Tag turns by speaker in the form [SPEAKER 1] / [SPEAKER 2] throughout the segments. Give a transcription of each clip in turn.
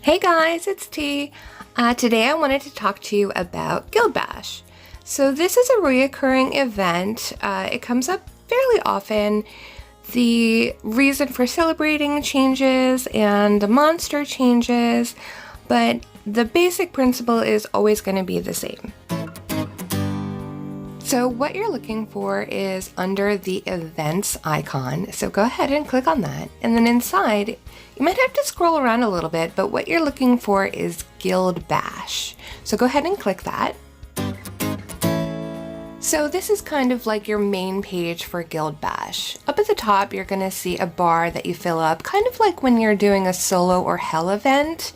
[SPEAKER 1] Hey guys, it's T. Today I wanted to talk to you about Guild Bash. So this is a reoccurring event. It comes up fairly often. The reason for celebrating changes and the monster changes, but the basic principle is always going to be the same. So what you're looking for is under the events icon. So go ahead and click on that. And then inside, you might have to scroll around a little bit, but what you're looking for is Guild Bash. So go ahead and click that. So this is kind of like your main page for Guild Bash. Up at the top, you're gonna see a bar that you fill up, kind of like when you're doing a solo or hell event.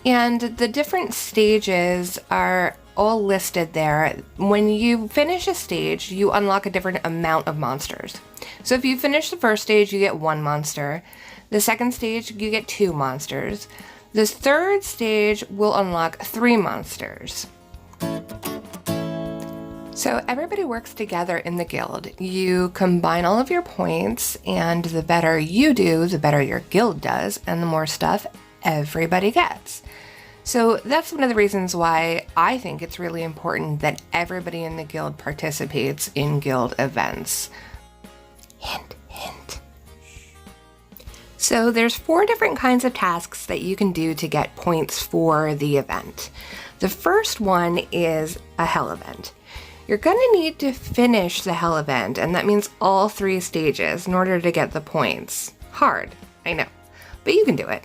[SPEAKER 1] And the different stages are all listed there. When you finish a stage, you unlock a different amount of monsters. So if you finish the first stage, you get 1 monster. The second stage, you get 2 monsters. The third stage will unlock 3 monsters. So everybody works together in the guild. You combine all of your points, and the better you do, the better your guild does, and the more stuff everybody gets. So that's one of the reasons why I think it's really important that everybody in the guild participates in guild events. Hint, hint. So there's 4 different kinds of tasks that you can do to get points for the event. The first one is a hell event. You're gonna need to finish the hell event, and that means all 3 stages in order to get the points. Hard, I know, but you can do it.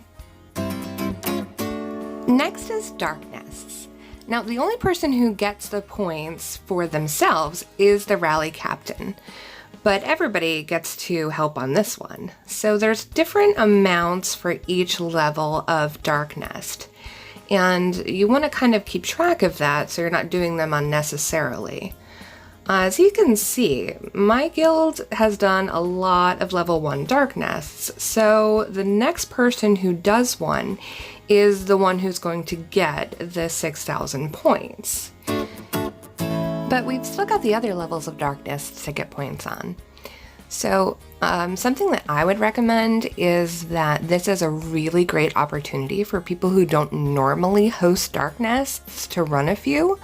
[SPEAKER 1] Next is Dark Nests. Now, the only person who gets the points for themselves is the rally captain, but everybody gets to help on this one. So there's different amounts for each level of Dark Nest, and you want to kind of keep track of that so you're not doing them unnecessarily. As you can see, my guild has done a lot of level 1 Dark Nests, so the next person who does one is the one who's going to get the 6,000 points. But we've still got the other levels of Dark Nests to get points on. So something that I would recommend is that this is a really great opportunity for people who don't normally host Dark Nests to run a few,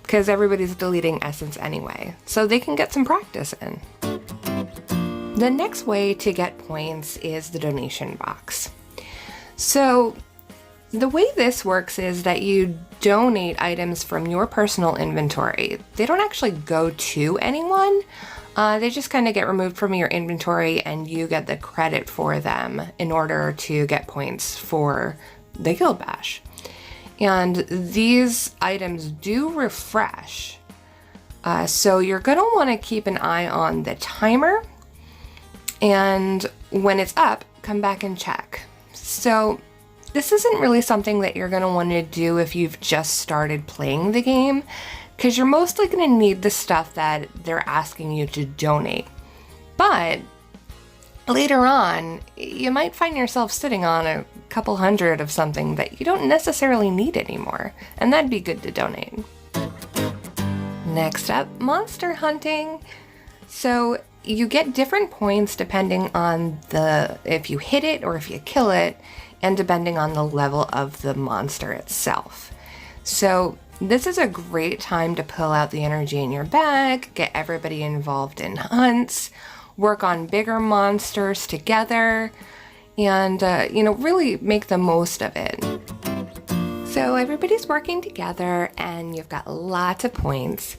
[SPEAKER 1] because everybody's deleting Essence anyway, so they can get some practice in. The next way to get points is the donation box. So the way this works is that you donate items from your personal inventory. They don't actually go to anyone. They just kind of get removed from your inventory and you get the credit for them in order to get points for the Guild Bash. And these items do refresh. So you're gonna wanna keep an eye on the timer, and when it's up, come back and check. So this isn't really something that you're gonna wanna do if you've just started playing the game, because you're mostly gonna need the stuff that they're asking you to donate. But later on, you might find yourself sitting on a couple hundred of something that you don't necessarily need anymore, and that'd be good to donate. Next up, monster hunting. So you get different points depending on if you hit it or if you kill it, and depending on the level of the monster itself. So this is a great time to pull out the energy in your bag, get everybody involved in hunts, work on bigger monsters together, and really make the most of it. So everybody's working together and you've got lots of points.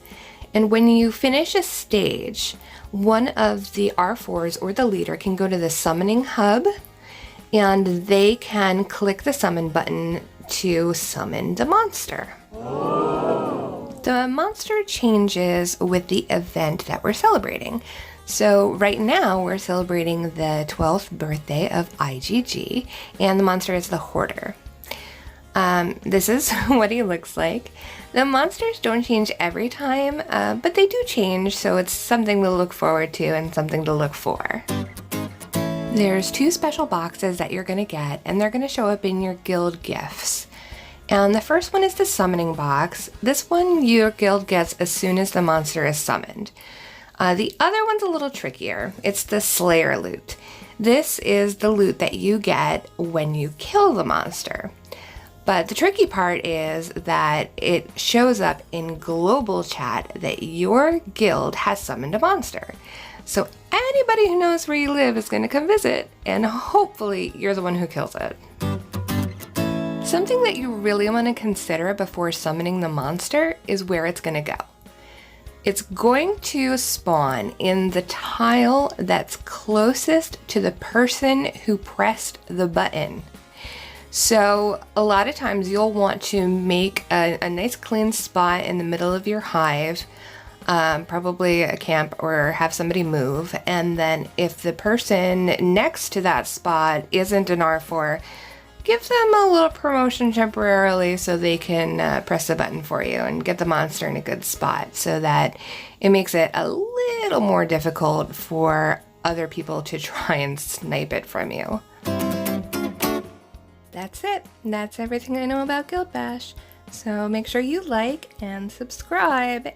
[SPEAKER 1] And when you finish a stage, one of the R4s or the leader can go to the summoning hub, and they can click the summon button to summon the monster. The monster changes with the event that we're celebrating. So right now we're celebrating the 12th birthday of IGG, and the monster is the Hoarder. This is what he looks like. The monsters don't change every time, but they do change, so it's something to look forward to and something to look for. There's 2 special boxes that you're gonna get, and they're gonna show up in your guild gifts. And the first one is the summoning box. This one your guild gets as soon as the monster is summoned. The other one's a little trickier. It's the Slayer loot. This is the loot that you get when you kill the monster. But the tricky part is that it shows up in global chat that your guild has summoned a monster. So anybody who knows where you live is going to come visit, and hopefully you're the one who kills it. Something that you really want to consider before summoning the monster is where it's going to go. It's going to spawn in the tile that's closest to the person who pressed the button. So a lot of times you'll want to make a nice clean spot in the middle of your hive, probably a camp or have somebody move, and then if the person next to that spot isn't an R4, give them a little promotion temporarily so they can press the button for you and get the monster in a good spot, so that it makes it a little more difficult for other people to try and snipe it from you. That's it. That's everything I know about Guild Bash. So make sure you like and subscribe.